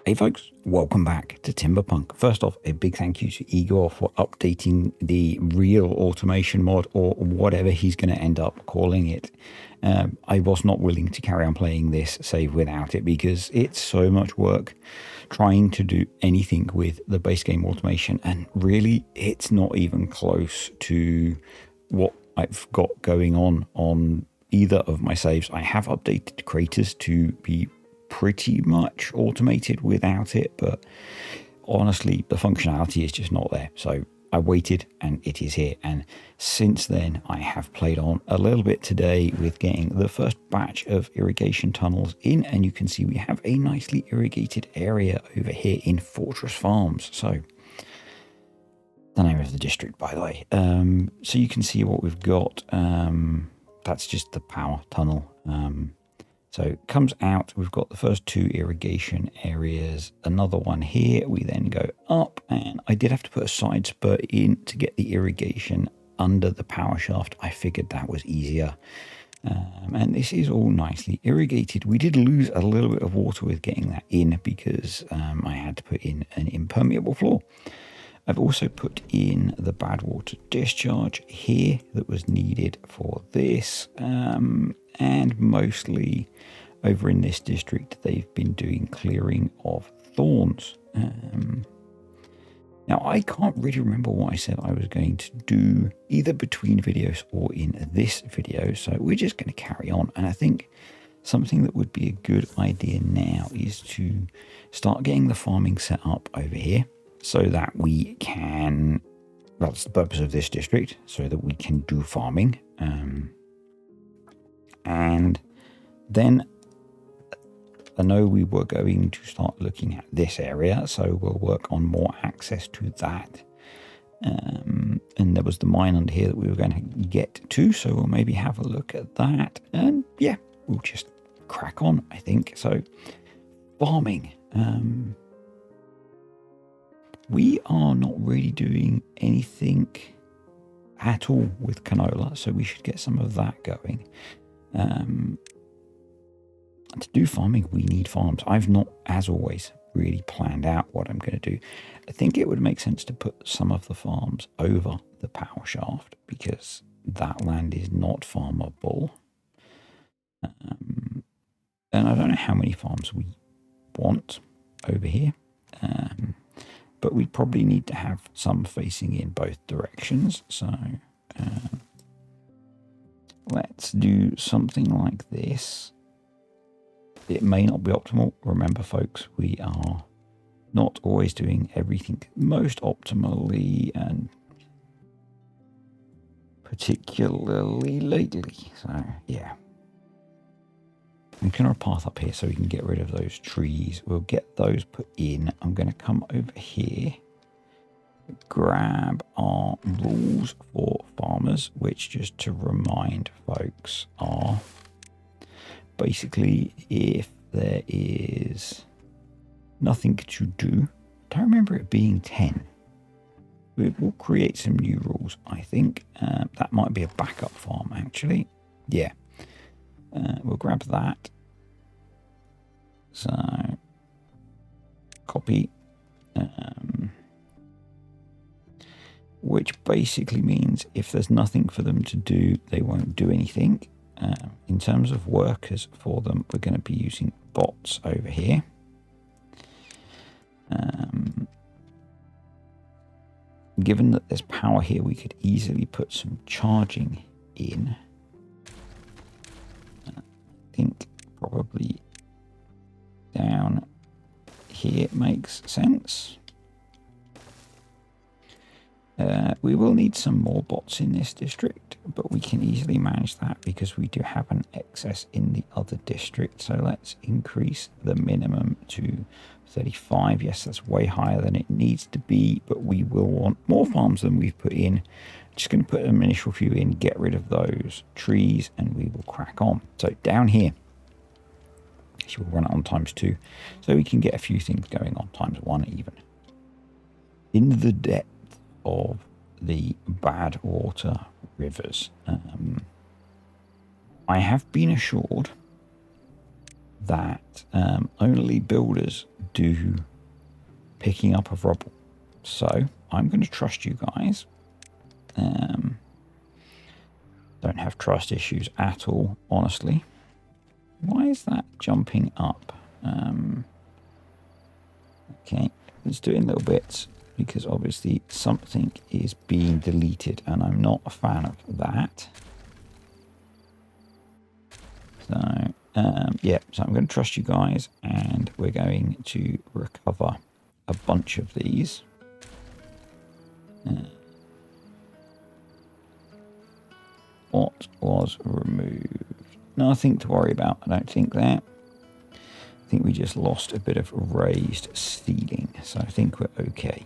Hey folks, welcome back to Timberpunk. First off, a big thank you to Igor for updating the real automation mod, or whatever he's going to end up calling it. I was not willing to carry on playing this save without it because it's so much work trying to do anything with the base game automation, and really it's not even close to what I've got going on either of my saves. I have updated craters to be pretty much automated without it, but honestly the functionality is just not there. So I waited and it is here, and since then I have played on a little bit today with getting the first batch of irrigation tunnels in, and you can see we have a nicely irrigated area over here in Fortress Farms. So the name of the district, by the way. So you can see what we've got. That's just the power tunnel. So it comes out, we've got the first two irrigation areas, another one here, we then go up, and I did have to put a side spur in to get the irrigation under the power shaft. I figured that was easier. And this is all nicely irrigated. We did lose a little bit of water with getting that in because I had to put in an impermeable floor. I've also put in the bad water discharge here that was needed for this, and mostly over in this district they've been doing clearing of thorns. Now I can't really remember what I said I was going to do either between videos or in this video, so we're just going to carry on. And I think something that would be a good idea now is to start getting the farming set up over here, so that we can, well, that's the purpose of this district, so that we can do farming. And then I know we were going to start looking at this area, so we'll work on more access to that. And there was the mine under here that we were going to get to, so we'll maybe have a look at that. And yeah, we'll just crack on, I think. So farming. We are not really doing anything at all with canola, so we should get some of that going. To do farming, we need farms. I've not, as always, really planned out what I'm going to do. I think it would make sense to put some of the farms over the power shaft because that land is not farmable. And I don't know how many farms we want over here. But we probably need to have some facing in both directions. So let's do something like this. It may not be optimal. Remember, folks, we are not always doing everything most optimally, and particularly lately. So yeah. I'm going to path up here so we can get rid of those trees. We'll get those put in. I'm going to come over here, grab our rules for farmers, which, just to remind folks, are basically if there is nothing to do. I don't remember it being 10. We'll create some new rules, I think. That might be a backup farm, actually. Yeah. We'll grab that. So, copy. Which basically means if there's nothing for them to do, they won't do anything. In terms of workers for them, we're going to be using bots over here. Given that there's power here, we could easily put some charging in. Think probably down here makes sense. We will need some more bots in this district, but we can easily manage that because we do have an excess in the other district. So let's increase the minimum to 35. Yes, that's way higher than it needs to be, but we will want more farms than we've put in. Just going to put an initial few in, get rid of those trees, and we will crack on. So down here, actually we'll run it on ×2, so we can get a few things going on, ×1 even. In the depth of the bad water rivers, I have been assured that only builders do picking up of rubble. So I'm going to trust you guys. Don't have trust issues at all, honestly. Why is that jumping up? Okay, let's do it in little bits, because obviously something is being deleted and I'm not a fan of that. So yeah, so I'm going to trust you guys, and we're going to recover a bunch of these. What was removed? Nothing to worry about, I don't think that. I think we just lost a bit of raised ceiling, so I think we're okay.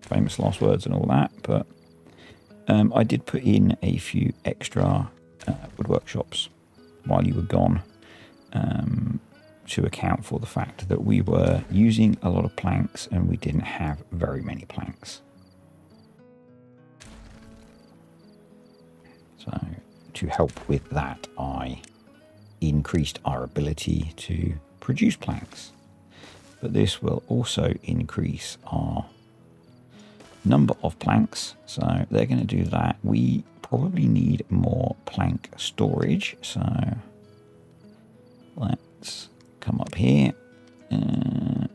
Famous last words and all that, but I did put in a few extra wood workshops while you were gone, to account for the fact that we were using a lot of planks and we didn't have very many planks. So to help with that, I increased our ability to produce planks, but this will also increase our number of planks, so they're going to do that. We probably need more plank storage, so let's come up here, and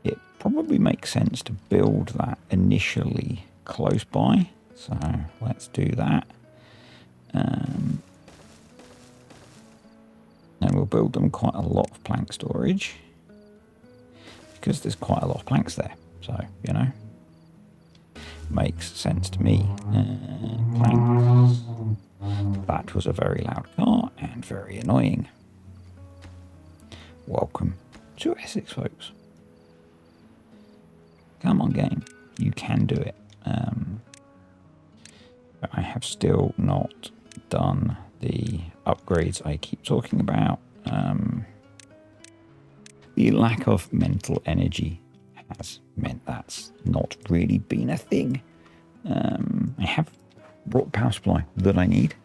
it probably makes sense to build that initially close by, so let's do that. And we'll build them quite a lot of plank storage, because there's quite a lot of planks there, so you know, makes sense to me. Planks. That was a very loud car and very annoying. Welcome to Essex, folks. Come on, game, you can do it. I have still not done the upgrades I keep talking about. The lack of mental energy has meant that's not really been a thing. I have brought the power supply that I need,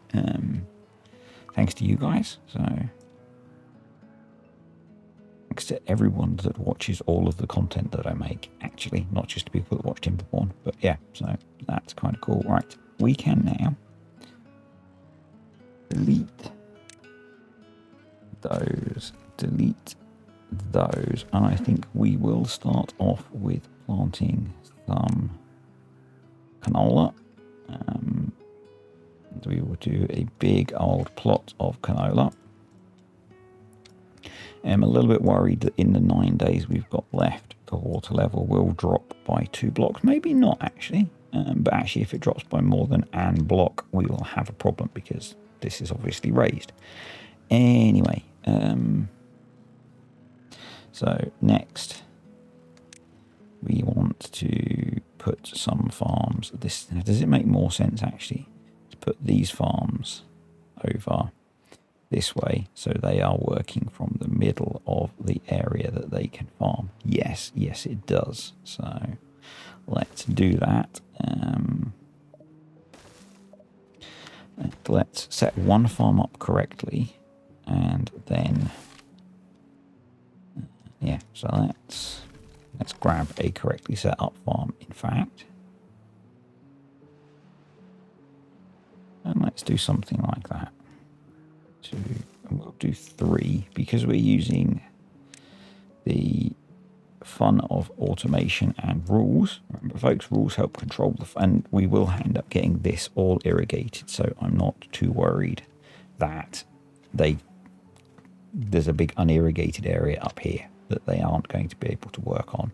thanks to you guys. So thanks to everyone that watches all of the content that I make, actually, not just the people that watch Timberpunk, but yeah, so that's kind of cool. Right, we can now delete those, and I think we will start off with planting some canola. And we will do a big old plot of canola. I'm a little bit worried that in the 9 days we've got left, the water level will drop by 2 blocks. Maybe not, actually. But actually, if it drops by more than an block, we will have a problem, because this is obviously raised. Anyway, so next we want to put some farms. Does it make more sense, actually, to put these farms over this way, so they are working from the middle of the area that they can farm? Yes, it does. So let's do that. Let's set one farm up correctly, and then yeah, so let's grab a correctly set up farm, in fact, and let's do something like that. And we'll do 3, because we're using the fun of automation and rules. Remember, folks, rules help control and we will end up getting this all irrigated, so I'm not too worried that there's a big unirrigated area up here that they aren't going to be able to work on.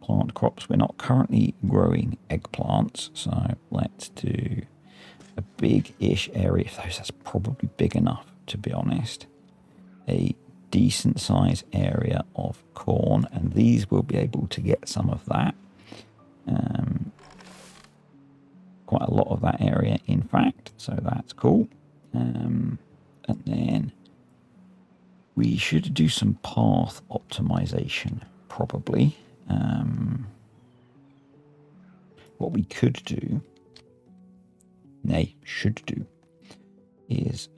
Plant crops, we're not currently growing eggplants, so let's do a big-ish area. That's probably big enough, to be honest. A decent size area of corn, and these will be able to get some of that. Quite a lot of that area, in fact, so that's cool. And then we should do some path optimization, probably. What we could do, should do is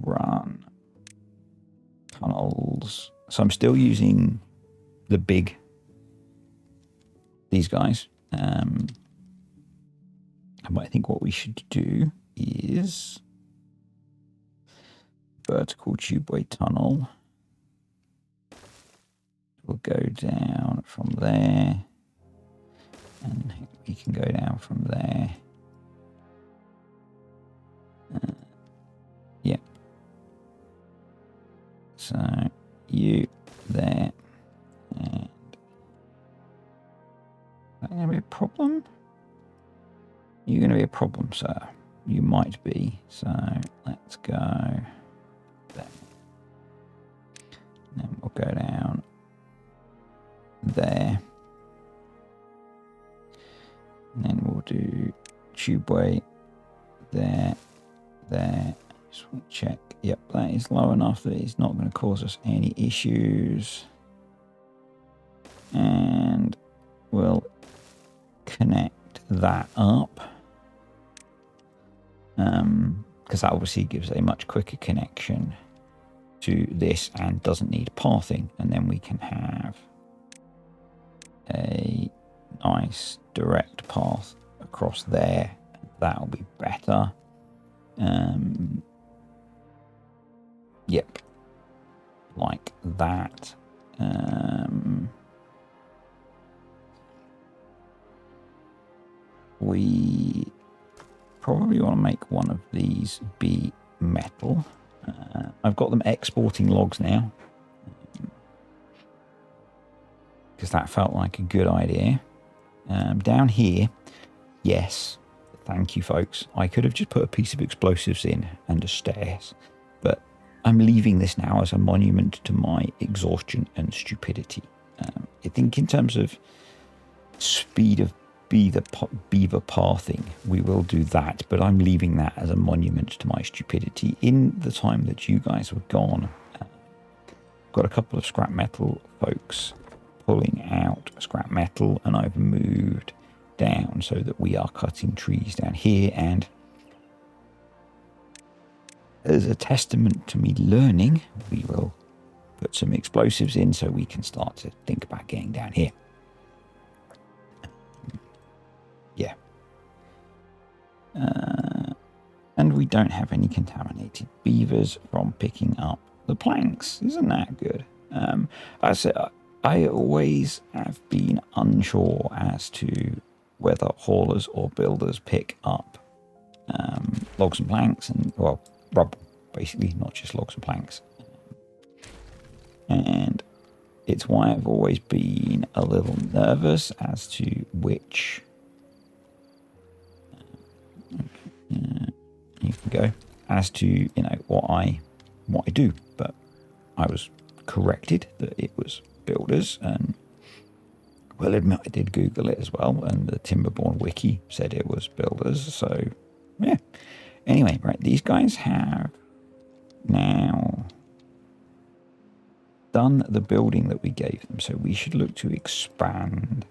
run tunnels. So I'm still using these guys. But I think what we should do is vertical tubeway tunnel. We'll go down from there, and we can go down from there. Yep. So you there, and is that going to be a problem? You're going to be a problem, sir. You might be. So let's go there. And then we'll go down there. And then we'll do tubeway there, there. Just want to check. Yep, that is low enough that it's not going to cause us any issues. And we'll connect that up. Because that obviously gives a much quicker connection to this and doesn't need pathing. And then we can have a nice direct path across there. That'll be better. Yep, like that. We probably want to make one of these be metal. I've got them exporting logs now because that felt like a good idea. Down here, yes, thank you folks, I could have just put a piece of explosives in and a stairs, but I'm leaving this now as a monument to my exhaustion and stupidity. I think in terms of speed of beaver pathing, we will do that, but I'm leaving that as a monument to my stupidity. In the time that you guys were gone, got a couple of scrap metal folks pulling out scrap metal, and I've moved down so that we are cutting trees down here, and as a testament to me learning, we will put some explosives in so we can start to think about getting down here. Yeah. And we don't have any contaminated beavers from picking up the planks. Isn't that good? I said I always have been unsure as to whether haulers or builders pick up logs and planks, and well, rubble basically, not just logs and planks. And it's why I've always been a little nervous as to which you can go as to what I do, but I was corrected that it was builders, and well, admit I did Google it as well, and the Timberborn wiki said it was builders. So yeah. Anyway, right, these guys have now done the building that we gave them, so we should look to expand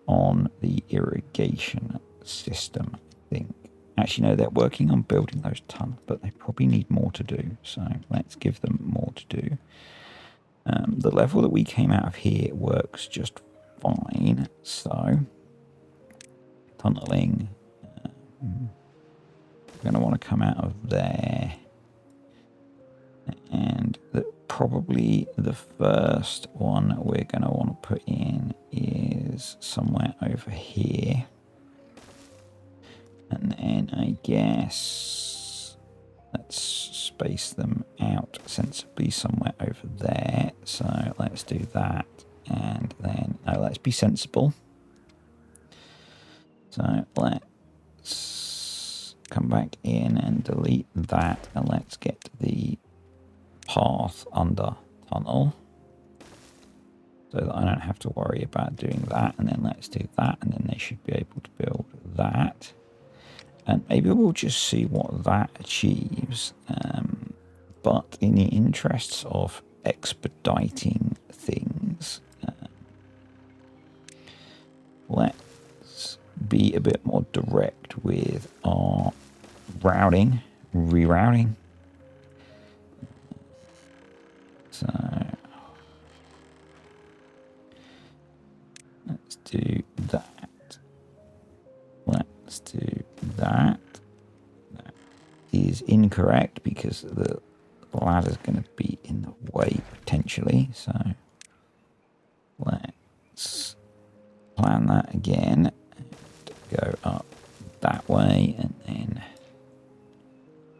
on the irrigation system, I think. Actually, no, they're working on building those tunnels, but they probably need more to do, so let's give them more to do. The level that we came out of here works just fine, so tunneling, we're going to want to come out of there, and probably the first one we're going to want to put in is somewhere over here, and then I guess let's space them out sensibly somewhere over there. So let's do that, and then let's be sensible. So let's come back in and delete that, and let's get the path under tunnel so that I don't have to worry about doing that. And then let's do that, and then they should be able to build that, and maybe we'll just see what that achieves. But in the interests of expediting things, let's be a bit more direct with our rerouting. So let's do that. Let's do that. That is incorrect because the ladder's going to be in the way potentially. So let's plan that again. Go up that way, and then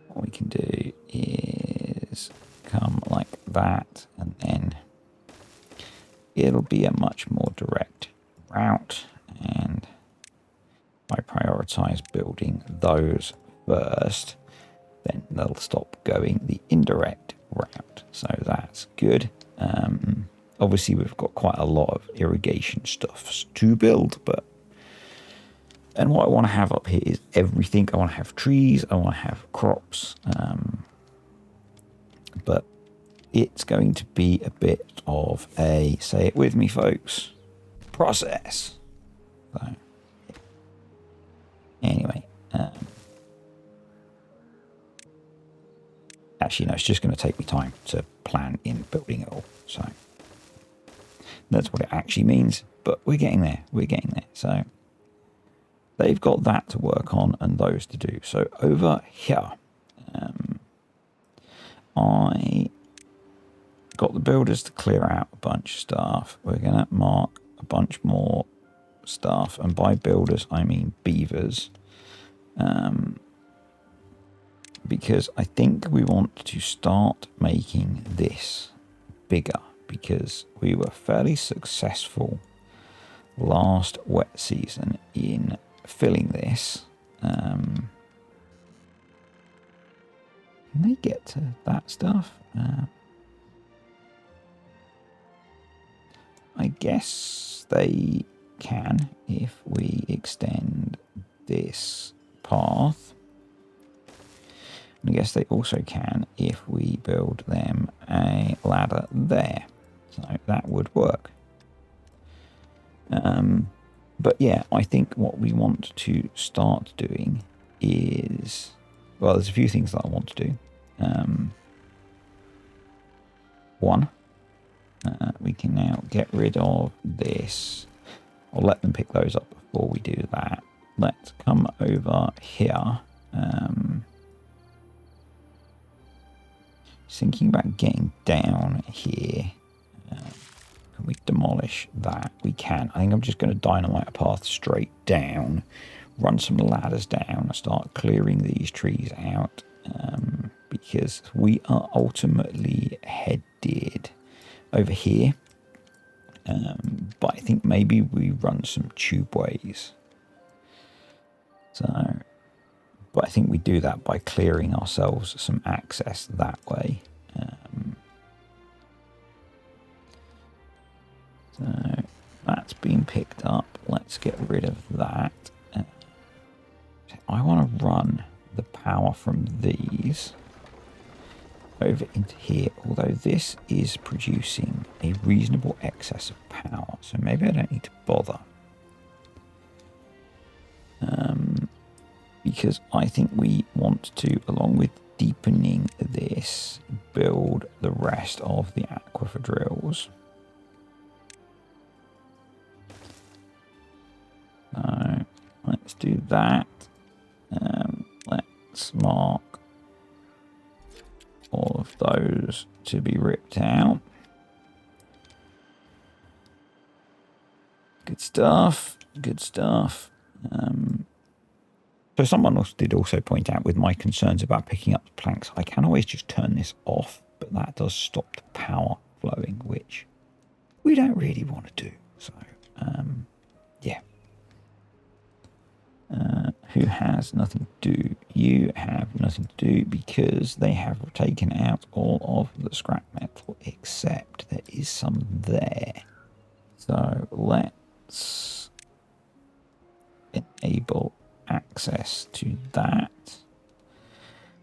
what we can do is come like that, and then it'll be a much more direct route, and I prioritize building those first, then they'll stop going the indirect route. So that's good. Obviously we've got quite a lot of irrigation stuff to build, and what I want to have up here is everything. I want to have trees, I want to have crops, but it's going to be a bit of a, say it with me folks, process. So anyway, actually no, it's just going to take me time to plan in building it all. So that's what it actually means, but we're getting there. So they've got that to work on and those to do. So over here, I got the builders to clear out a bunch of stuff. We're going to mark a bunch more stuff, and by builders I mean beavers, because I think we want to start making this bigger, because we were fairly successful last wet season in filling this. Can they get to that stuff? I guess they can if we extend this path. I guess they also can if we build them a ladder there. So that would work. But yeah, I think what we want to start doing is, well, there's a few things that I want to do. One, we can now get rid of this. I'll let them pick those up before we do that. Let's come over here. Thinking about getting down here. Can we demolish that? We can. I think I'm just going to dynamite a path straight down, run some ladders down, and start clearing these trees out, because we are ultimately headed over here. But I think maybe we run some tube ways. So, but I think we do that by clearing ourselves some access that way. So that's been picked up. Let's get rid of that. I want to run the power from these over into here, although this is producing a reasonable excess of power, so maybe I don't need to bother. Because I think we want to, along with deepening this, build the rest of the aquifer drills. So let's do that. Let's mark all of those to be ripped out. Good stuff. Good stuff. So someone else did also point out, with my concerns about picking up the planks, I can always just turn this off, but that does stop the power flowing, which we don't really want to do. So, yeah. Who has nothing to do? You have nothing to do, because they have taken out all of the scrap metal, except there is some there. So let's enable access to that,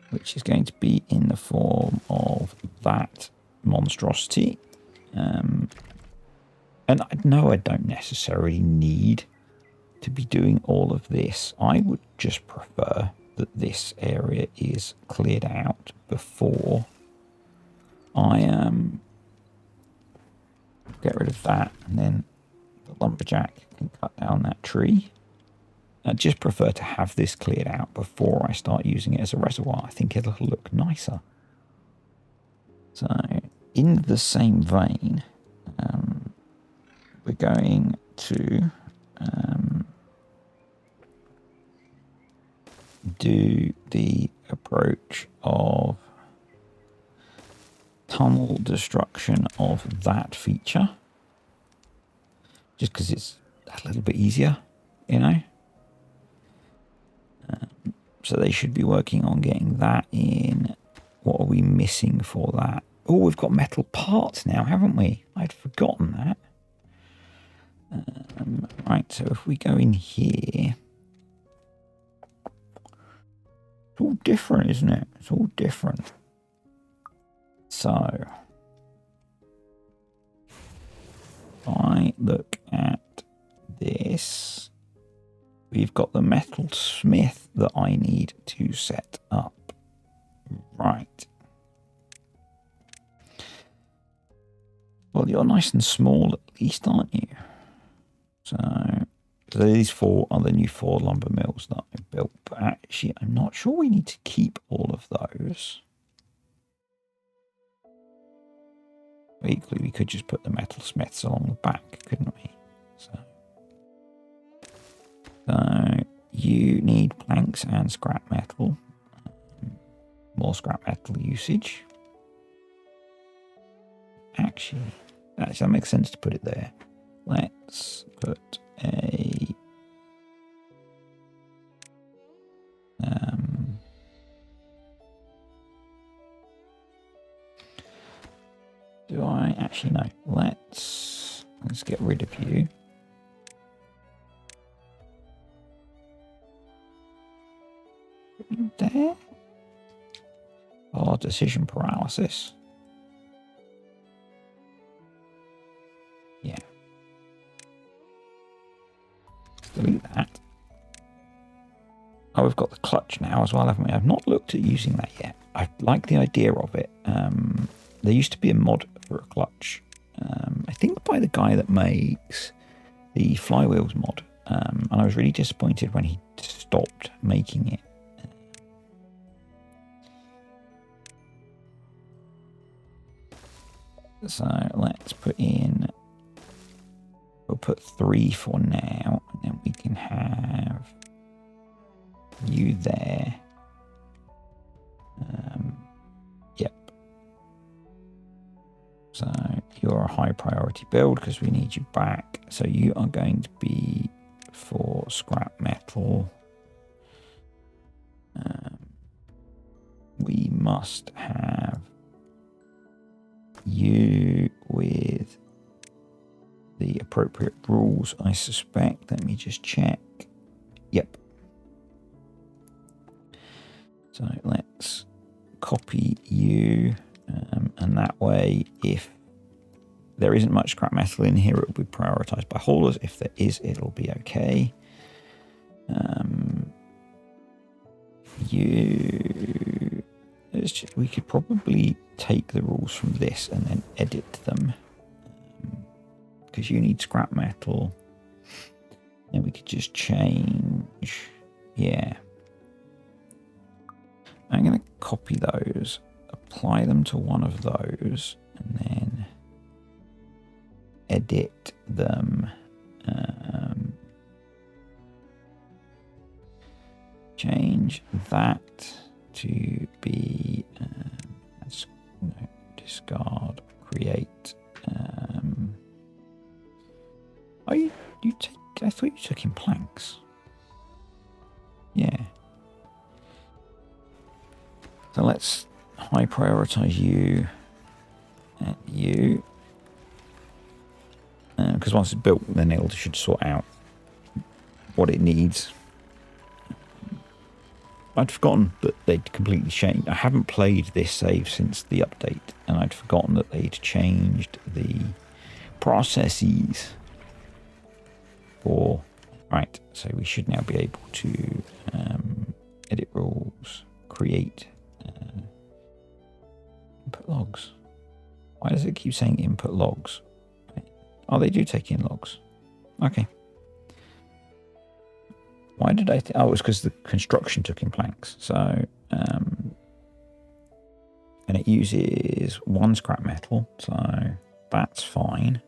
which is going to be in the form of that monstrosity. And I know I don't necessarily need to be doing all of this. I would just prefer that this area is cleared out before I get rid of that, and then the lumberjack can cut down that tree. I just prefer to have this cleared out before I start using it as a reservoir. I think it'll look nicer. So, in the same vein, we're going to do the approach of tunnel destruction of that feature, just because it's a little bit easier, you know. So they should be working on getting that in. What are we missing for that? Oh, we've got metal parts now, haven't we? I'd forgotten that. Right, so if we go in here, it's all different, isn't it? It's all different. So, if I look at this, we've got the metal smith that I need to set up. Right. Well, you're nice and small at least, aren't you? So these 4 are the new 4 lumber mills that I built. But actually, I'm not sure we need to keep all of those. Equally, we could just put the metal smiths along the back, couldn't we? So you need planks and scrap metal. More scrap metal usage. Actually, that makes sense to put it there. Let's put a do I actually no? Let's get rid of you. Put you there. Oh, decision paralysis. Yeah. Delete that. Oh, we've got the clutch now as well, haven't we? I've not looked at using that yet. I like the idea of it. There used to be a mod for a clutch. I think by the guy that makes the flywheels mod. And I was really disappointed when he stopped making it. So let's put in, we'll put 3 for now, and then we can have you there. Yep. So you're a high priority build because we need you back. So you are going to be for scrap metal. We must have you with the appropriate rules, I suspect. Let me just check. Yep. So let's copy you, and that way, if there isn't much scrap metal in here, it will be prioritized by haulers. If there is, it'll be okay. We could probably take the rules from this and then edit them, because you need scrap metal. And we could just change. Yeah. I'm going to copy those, apply them to one of those, and then edit them. Change that to be discard, create. Oh, you take? I thought you took in planks. Yeah. So let's high prioritize you and you, because once it's built, then it should sort out what it needs. I'd forgotten that they'd completely changed. I haven't played this save since the update, and I'd forgotten that they'd changed the processes for Right, so we should now be able to edit rules, create input logs. Why does it keep saying input logs? Oh, they do take in logs. Okay. Why did I? Oh, it was because the construction took in planks. So, and it uses 1 scrap metal, so that's fine.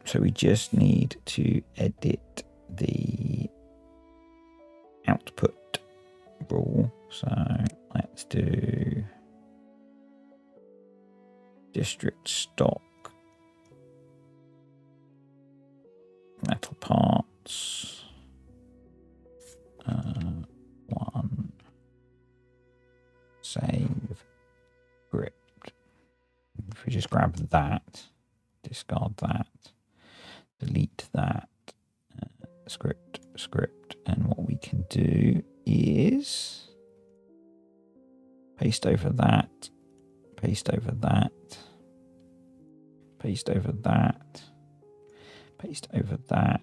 So we just need to edit the output rule. So let's do district stock metal parts 1 save script. If we just grab that, discard that, delete that, script, and what we can do is paste over that, paste over that, paste over that, paste over that,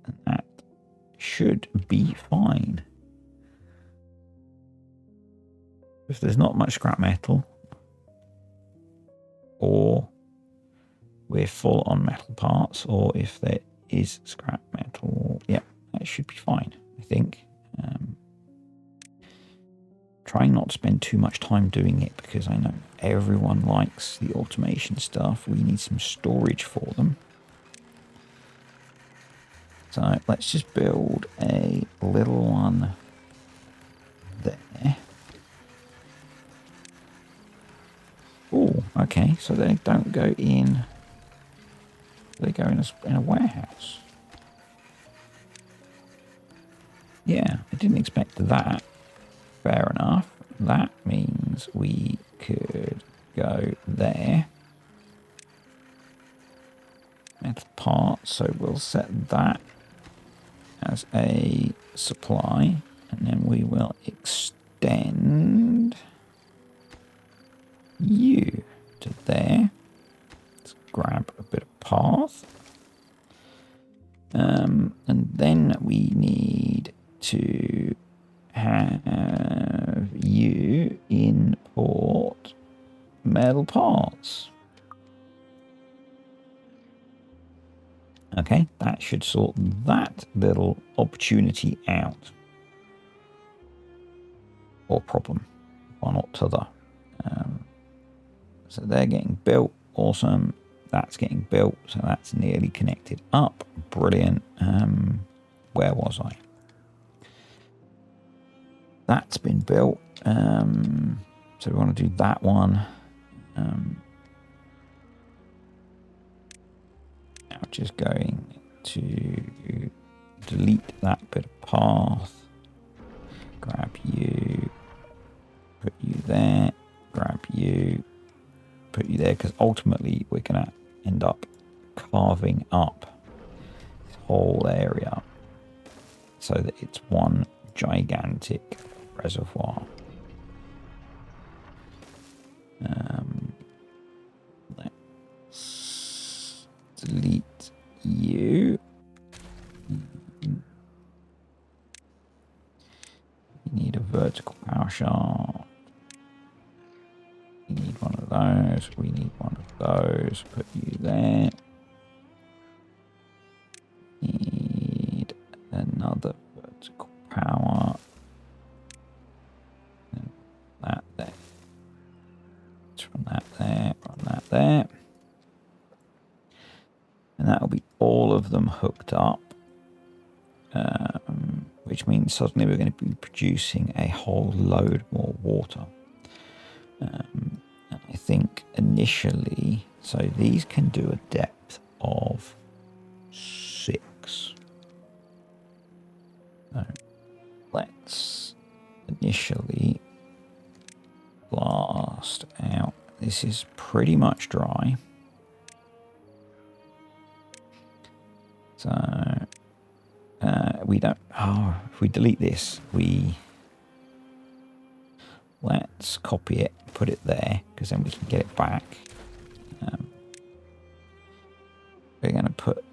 and that should be fine. If there's not much scrap metal, or we're full on metal parts, or if there is scrap metal, yeah, that should be fine, I think. Trying not to spend too much time doing it because I know everyone likes the automation stuff. We need some storage for them. So let's just build a little one there. Oh, okay, so they don't go in, they go in a warehouse. Yeah, I didn't expect that. Fair enough. That means we could go there. Metal parts, so we'll set that as a supply, and then we will extend you to there. Let's grab a bit of path. And then we need to have you import metal parts. Okay, that should sort that little opportunity out. Or problem, one or t'other. So they're getting built, awesome. That's getting built, so that's nearly connected up. Brilliant. Where was I? That's been built. So we want to do that one. Now just going to delete that bit of path. Grab you. Put you there. Grab you. Put you there, because ultimately we're going to end up carving up this whole area so that it's one gigantic reservoir. Let's delete you. You need a vertical power shaft. We need one of those. We need one of those. Put you there. Need another vertical power. And that there. Let's run that there. Run that there. And that'll be all of them hooked up. Which means suddenly we're going to be producing a whole load more water. And I think initially, so these can do a depth of 6. So let's initially blast out. This is pretty much dry. So we don't, if we delete this, let's copy it, put it there, because then we can get it back. We're going to put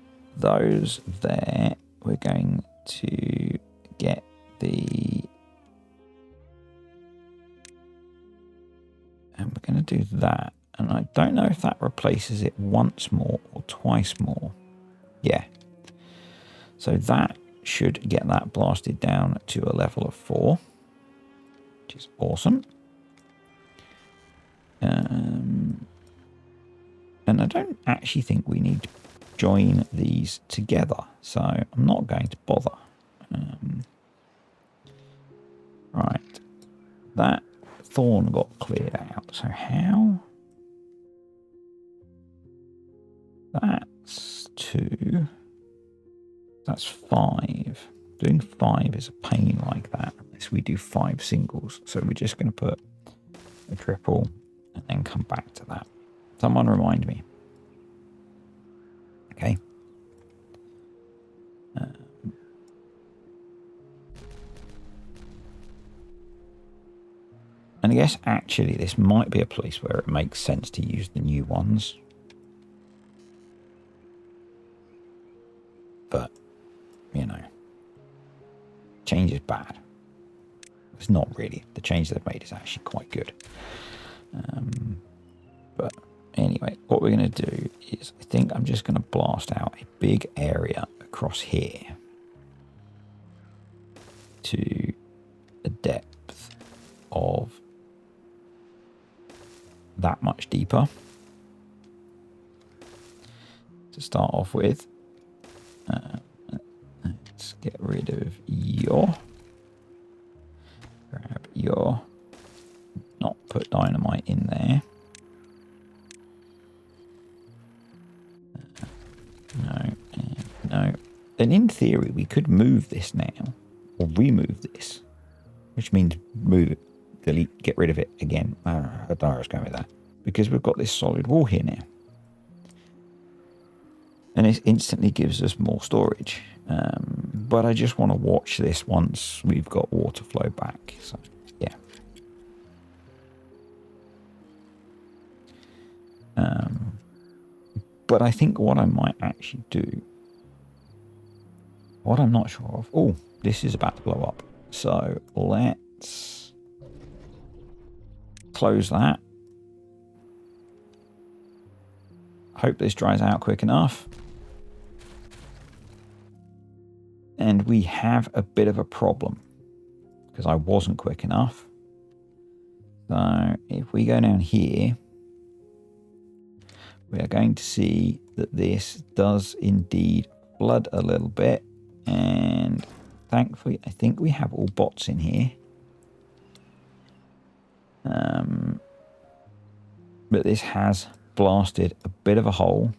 those there. We're going to get the... And we're going to do that. And I don't know if that replaces it once more or twice more. Yeah. So that should get that blasted down to a level of 4, which is awesome. And I don't actually think we need to join these together, so I'm not going to bother. Right, that thorn got cleared out, so how? That's 2. That's 5. Doing 5 is a pain like that unless we do 5 singles. So we're just going to put a triple and then come back to that. Someone remind me. Okay. And I guess actually this might be a place where it makes sense to use the new ones. But, you know, change is bad. It's not really. The change they've made is actually quite good. But anyway, what we're going to do is I think I'm just going to blast out a big area across here to a depth of that much deeper to start off with. Let's get rid of your, grab your, not put dynamite in there. No. And in theory, we could move this now, or remove this, which means move it, delete, get rid of it again. I don't know how I was going with that, because we've got this solid wall here now. And it instantly gives us more storage. But I just want to watch this once we've got water flow back. So, yeah. But I think what I might actually do, what I'm not sure of, oh, this is about to blow up. So let's close that. Hope this dries out quick enough. And we have a bit of a problem because I wasn't quick enough. So if we go down here, we are going to see that this does indeed flood a little bit. And thankfully, I think we have all bots in here. But this has blasted a bit of a hole.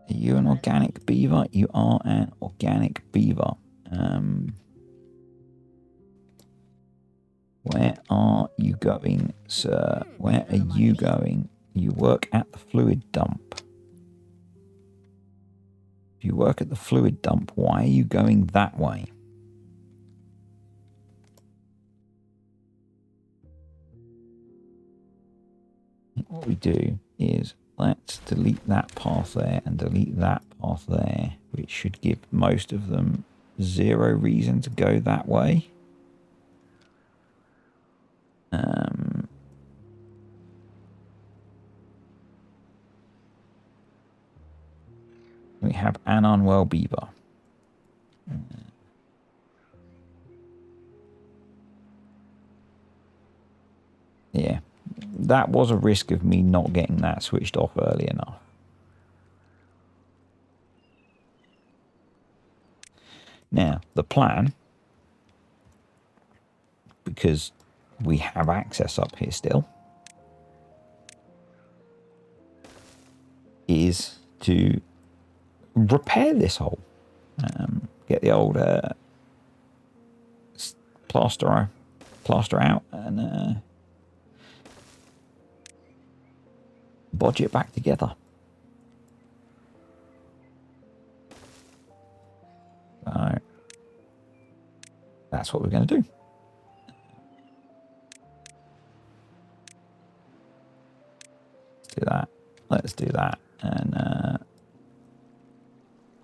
Are you an organic beaver? You are an organic beaver. Where are you going, sir? Where are you going? You work at the fluid dump. If you work at the fluid dump, why are you going that way? What we do is let's delete that path there and delete that path there, which should give most of them 0 reason to go that way. We have an unwell beaver. Yeah, that was a risk of me not getting that switched off early enough. Now, the plan, because we have access up here still, is to repair this hole. Get the old plaster out and bodge it back together. So that's what we're going to do. Let's do that. let's do that. And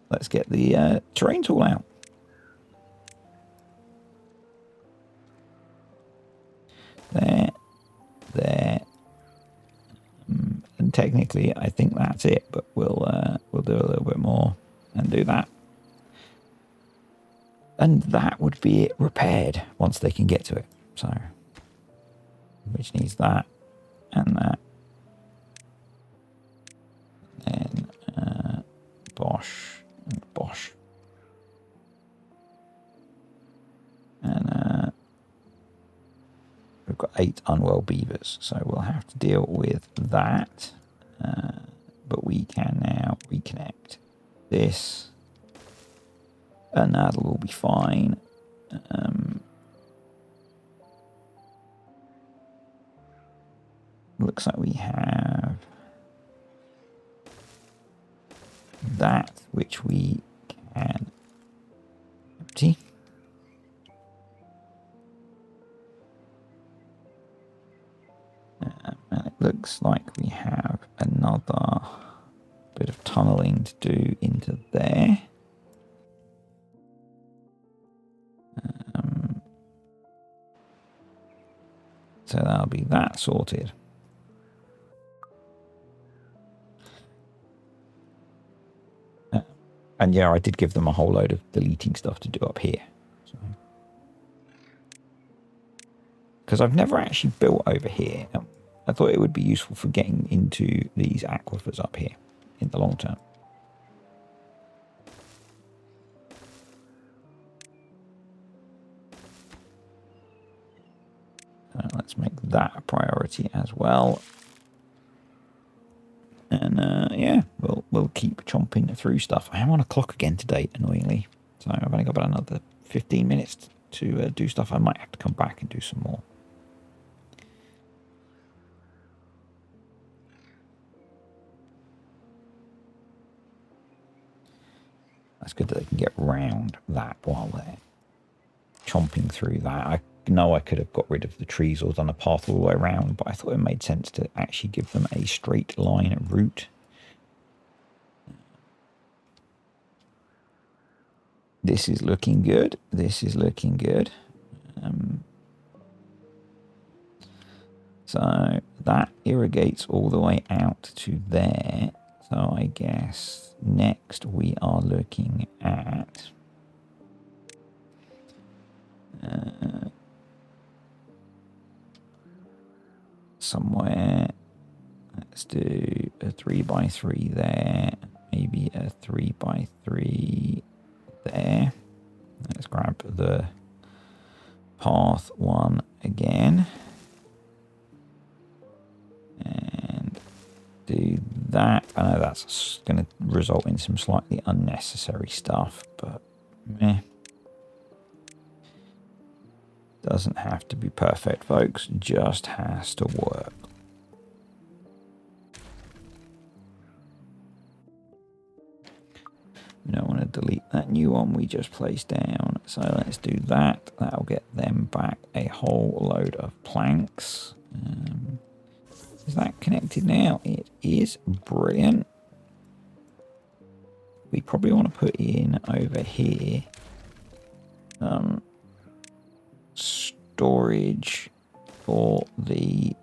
let's get the terrain tool out. There. And technically, I think that's it, but we'll do a little bit more and do that. And that would be it repaired once they can get to it. So, which needs that and that. Then Bosch and Bosch. And we've got 8 unwell beavers, so we'll have to deal with that. But we can now reconnect this, and that'll all be fine. Looks like we have that, which we can empty. And it looks like we have another bit of tunneling to do into there. So that'll be that sorted. And yeah, I did give them a whole load of deleting stuff to do up here. Because I've never actually built over here. I thought it would be useful for getting into these aquifers up here in the long term. Let's make that a priority as well. And yeah, we'll keep chomping through stuff. I am on a clock again today, annoyingly. So I've only got about another 15 minutes to do stuff. I might have to come back and do some more. That's good that they can get round that while they're chomping through that. I know I could have got rid of the trees or done a path all the way around, but I thought it made sense to actually give them a straight line route. This is looking good. This is looking good. So that irrigates all the way out to there. So I guess next we are looking at somewhere. Let's do a 3x3 there, maybe a 3x3 there. Let's grab the path one again and do that. I know that's going to result in some slightly unnecessary stuff, but meh. Doesn't have to be perfect, folks. Just has to work. We don't want to delete that new one we just placed down. So let's do that. That'll get them back a whole load of planks. Is that connected now? It is. Brilliant. We probably want to put in over here storage for the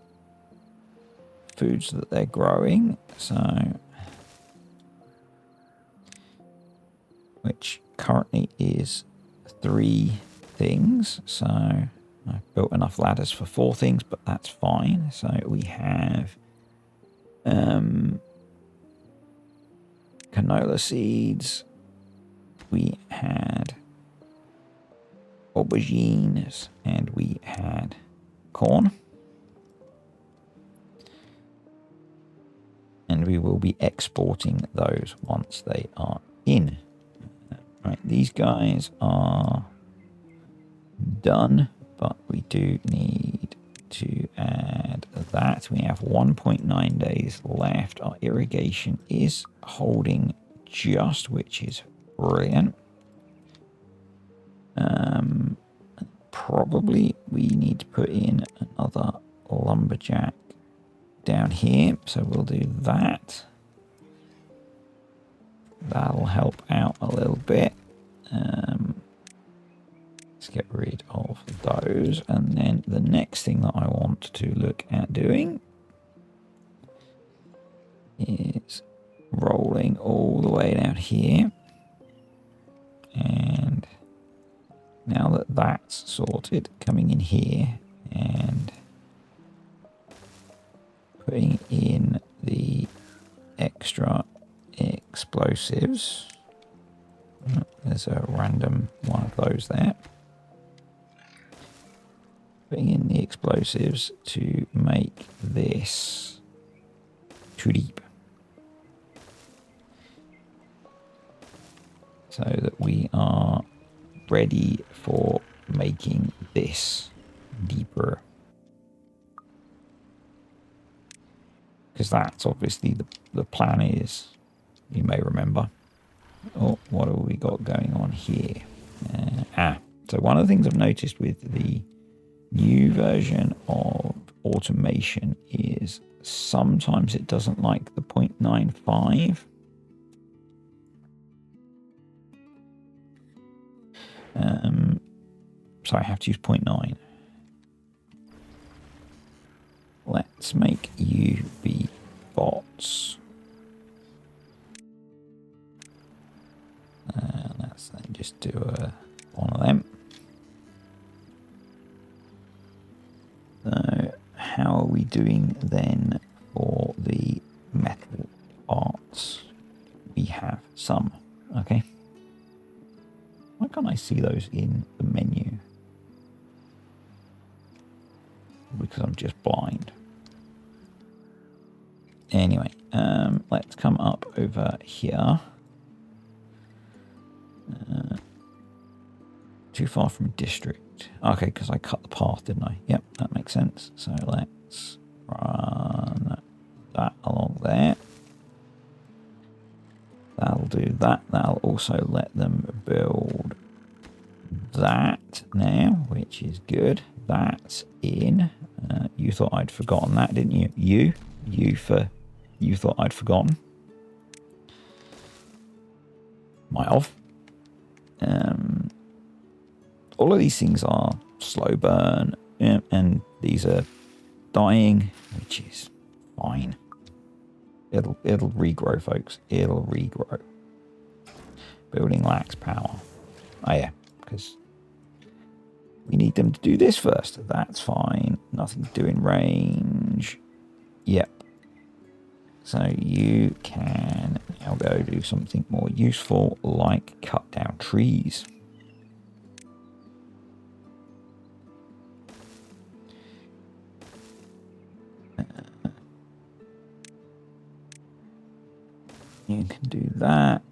foods that they're growing. So, which currently is 3 things. So I've built enough ladders for 4 things, but that's fine. So we have canola seeds. We had aubergines, and we had corn. And we will be exporting those once they are in. Right, these guys are done, but we do need to add that. We have 1.9 days left. Our irrigation is holding just, which is brilliant. Probably we need to put in another lumberjack down here. So we'll do that. That'll help out a little bit. Let's get rid of those. And then the next thing that I want to look at doing is rolling all the way down here. And now that that's sorted, coming in here and putting in the extra explosives. There's a random one of those there. Putting in the explosives to make this too deep. So that we are ready for making this deeper. Because that's obviously the plan is, you may remember. Oh, what have we got going on here? So one of the things I've noticed with the new version of automation is sometimes it doesn't like the 0.95. So I have to use 0.9. Let's make you be bots. Let's then just do one of them. So how are we doing then for the metal parts? We have some. Okay. Why can't I see those in the menu? Because I'm just blind. Anyway, let's come up over here. Too far from district. Okay, because I cut the path, didn't I? Yep, that makes sense. So let's run that along there. That'll do that. That'll also let them build that now, which is good. That's in. You thought I'd forgotten that, didn't you? You thought I'd forgotten. Might have. All of these things are slow burn, and these are dying, which is fine. It'll regrow, folks. It'll regrow. Building lacks power. Oh yeah, because we need them to do this first. That's fine. Nothing to do in range. Yep. So you can now go do something more useful, like cut down trees. You can do that.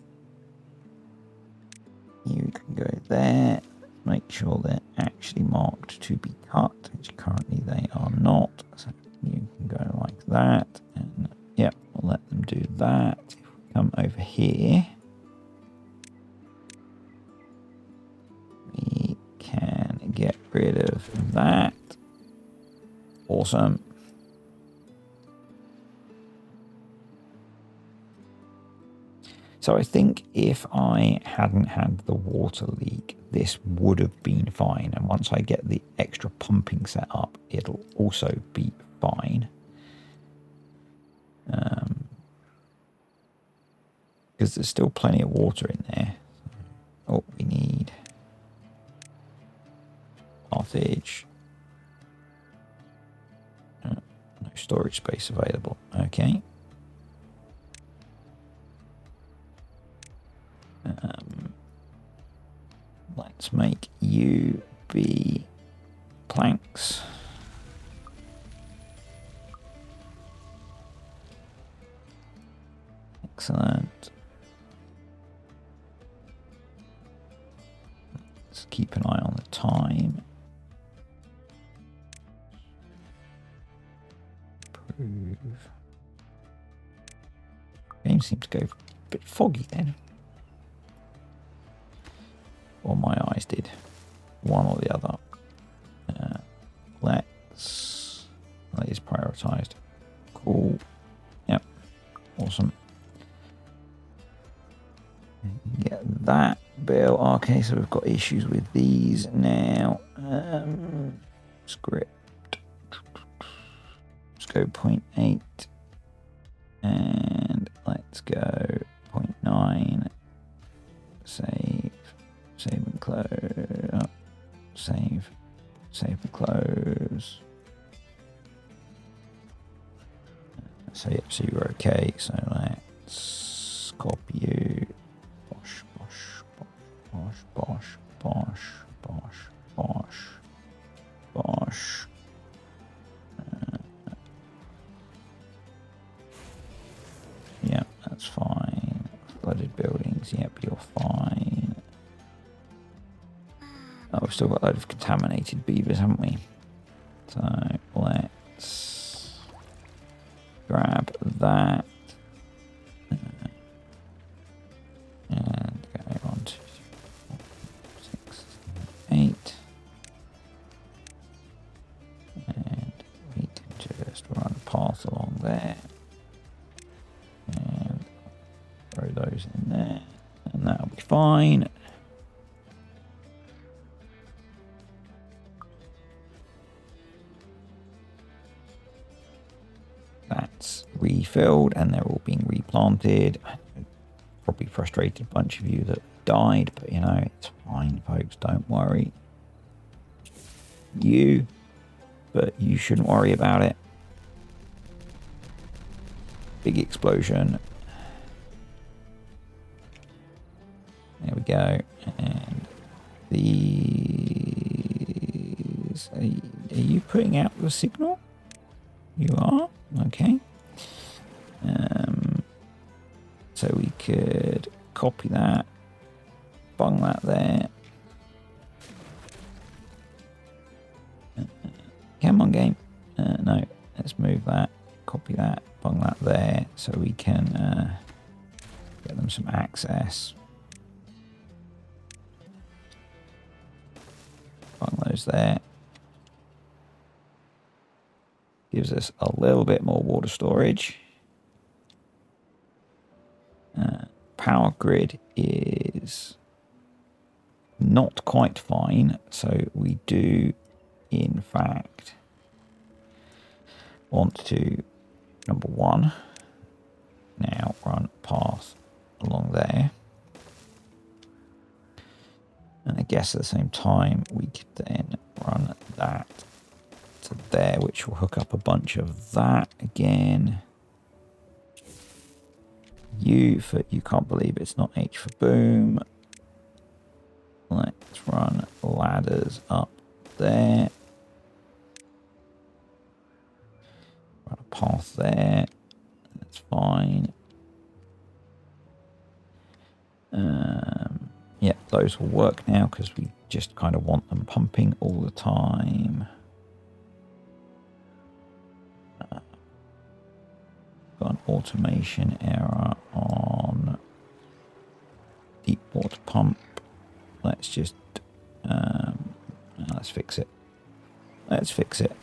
You can go there. Make sure they're actually marked to be cut, which currently they are not. So you can go like that. And yep, we'll let them do that. If we come over here, we can get rid of that. Awesome. So I think if I hadn't had the water leak, this would have been fine. And once I get the extra pumping set up, it'll also be fine. Because there's still plenty of water in there. Oh, we need pathage. No storage space available. Okay. Let's make you be planks. Excellent. Let's keep an eye on the time. Improve. Game seems to go a bit foggy then. Or my eyes did. One or the other. That is prioritised. Cool. Get that built. Okay, so we've got issues with these now. Script. Let's go 0.8. And let's go 0.9. Save. Save and close. Oh, save. Save and close. So yeah, so you're okay. So let's copy you. Bosh, bosh, bosh, bosh, bosh, bosh, bosh, bosh. Yeah, that's fine. Flooded buildings. Yep, you're fine. Oh, we've still got a load of contaminated beavers, haven't we? So let's grab that. And go on to 6, 8. And we can just run a path along there. And throw those in there. And that'll be fine. That's refilled and they're all being replanted. Probably frustrated a bunch of you that died, but you know, it's fine, folks, don't worry. But you shouldn't worry about it. Big explosion. There we go. And these... Are you putting out the signal? You are? Okay. So we could copy that. Bung that there. Come on, game. No, let's move that. Copy that. Bung that there. So we can get them some access. Bung those there. Gives us a little bit more water storage. Power grid is not quite fine, so we do in fact want to, number one, now run a path along there. And I guess at the same time we could then run that to there, which will hook up a bunch of that again. U for you can't believe it's not H for boom. Let's run ladders up there. Run a path there. That's fine. Yeah, those will work now because we just kind of want them pumping all the time. Got an automation error on deep water pump. Let's just let's fix it. Let's fix it.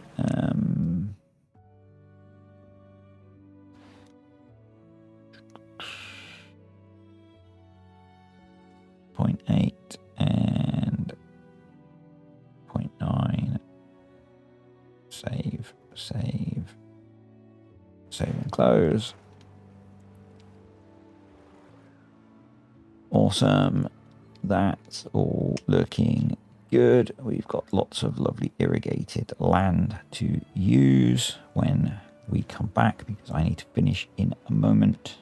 0.8 and 0.9. Save, save, save and close. Awesome. That's all looking good. We've got lots of lovely irrigated land to use when we come back because I need to finish in a moment.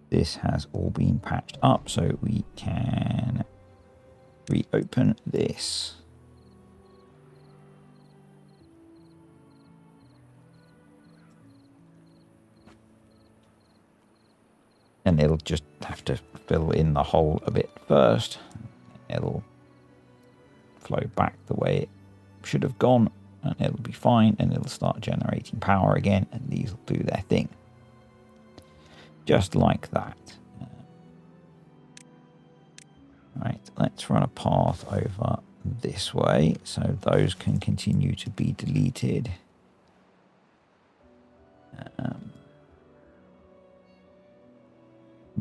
This has all been patched up so we can reopen this. And it'll just have to fill in the hole a bit first. It'll flow back the way it should have gone and it'll be fine and it'll start generating power again and these will do their thing. Just like that. Right, let's run a path over this way so those can continue to be deleted.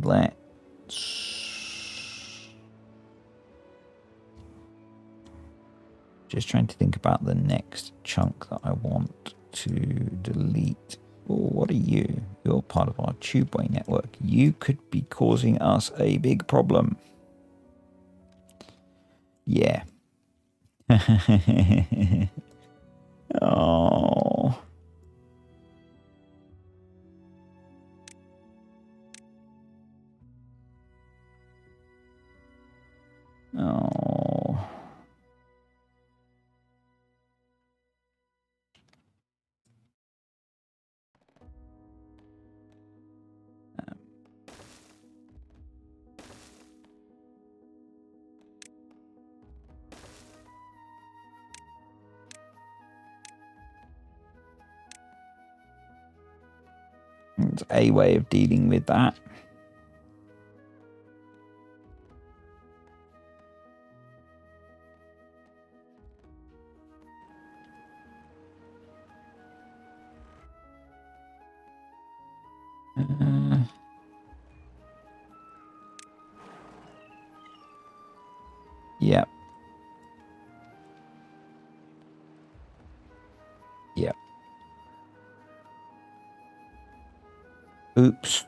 let's just trying to think about the next chunk that I want to delete. Oh, what are you? You're part of our tubeway network. You could be causing us a big problem. Yeah. Oh. Oh. It's a way of dealing with that. Yep. Yep. Oops.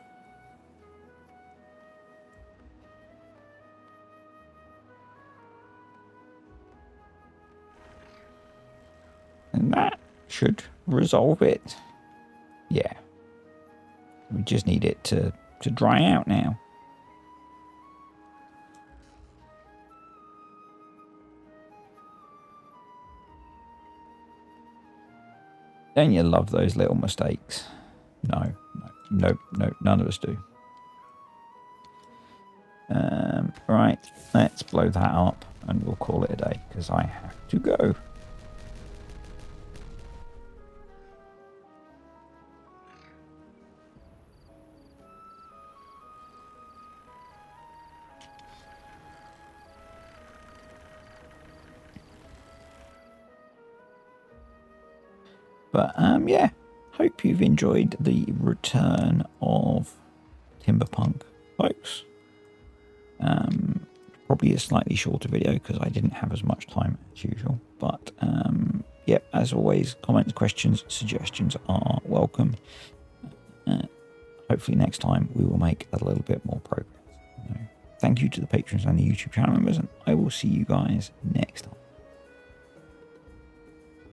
And that should resolve it. Yeah. We just need it to dry out now. Don't you love those little mistakes? No, none of us do. Right, let's blow that up and we'll call it a day because I have to go. But yeah, hope you've enjoyed the return of Timberpunk, folks. Probably a slightly shorter video because I didn't have as much time as usual. But yeah, as always, comments, questions, suggestions are welcome. Hopefully next time we will make a little bit more progress. Thank you to the patrons and the YouTube channel members, and I will see you guys next time.